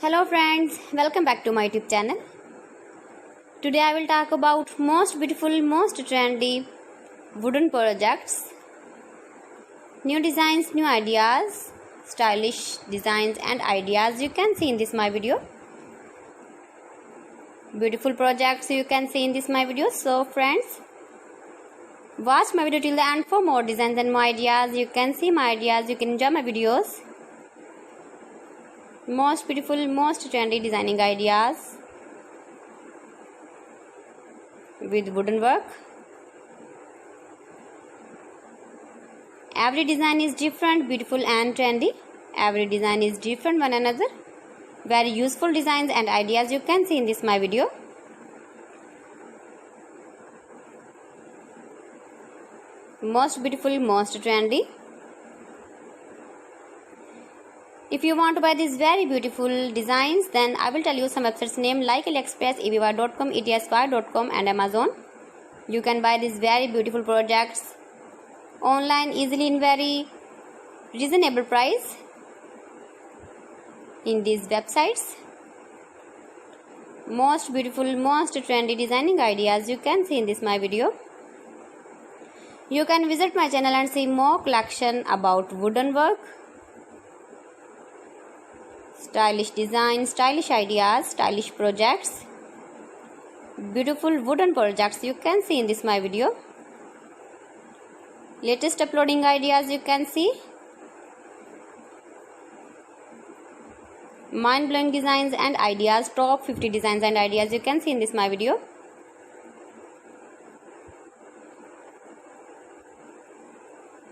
Hello friends, welcome back to my YouTube channel. Today I will talk about most beautiful, most trendy wooden projects, new designs, new ideas, stylish designs and ideas you can see in this my video. Beautiful projects you can see in this my video. So friends, watch my video till the end for more designs and more ideas. You can see my ideas, you can enjoy my videos. Most beautiful, most trendy designing ideas with wooden work. Every design is different, beautiful and trendy. Every design is different one another. Very useful designs and ideas you can see in this my video. Most beautiful, most trendy. If you want to buy these very beautiful designs, then I will tell you some websites name like AliExpress, eBay.com, etsy.com and Amazon. You can buy these very beautiful projects online easily in very reasonable price in these websites. Most beautiful, most trendy designing ideas you can see in this my video. You can visit my channel and see more collection about wooden work, stylish design, stylish ideas, stylish projects, beautiful wooden projects you can see in this my video. Latest uploading ideas you can see. Mind-blowing designs and ideas, top 50 designs and ideas you can see in this my video.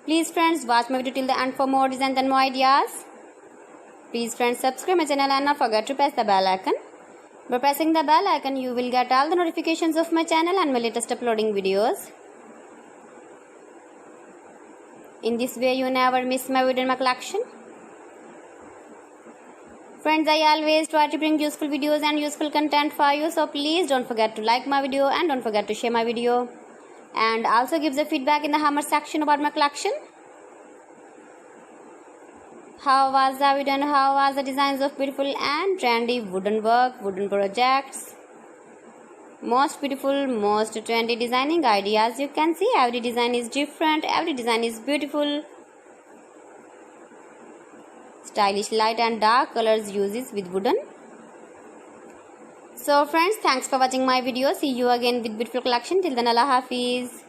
Please friends, watch my video till the end for more designs and more ideas. Please friends, subscribe my channel and not forget to press the bell icon. By pressing the bell icon, you will get all the notifications of my channel and my latest uploading videos. In this way, you never miss my video in my collection. Friends, I always try to bring useful videos and useful content for you. So please don't forget to like my video and don't forget to share my video. And also give the feedback in the comment section about my collection. How was the video and how was the designs of beautiful and trendy wooden work, wooden projects? Most beautiful, most trendy designing ideas you can see. Every design is different, every design is beautiful. Stylish light and dark colors uses with wooden. So friends, thanks for watching my video. See you again with beautiful collection. Till then, Allah Hafiz.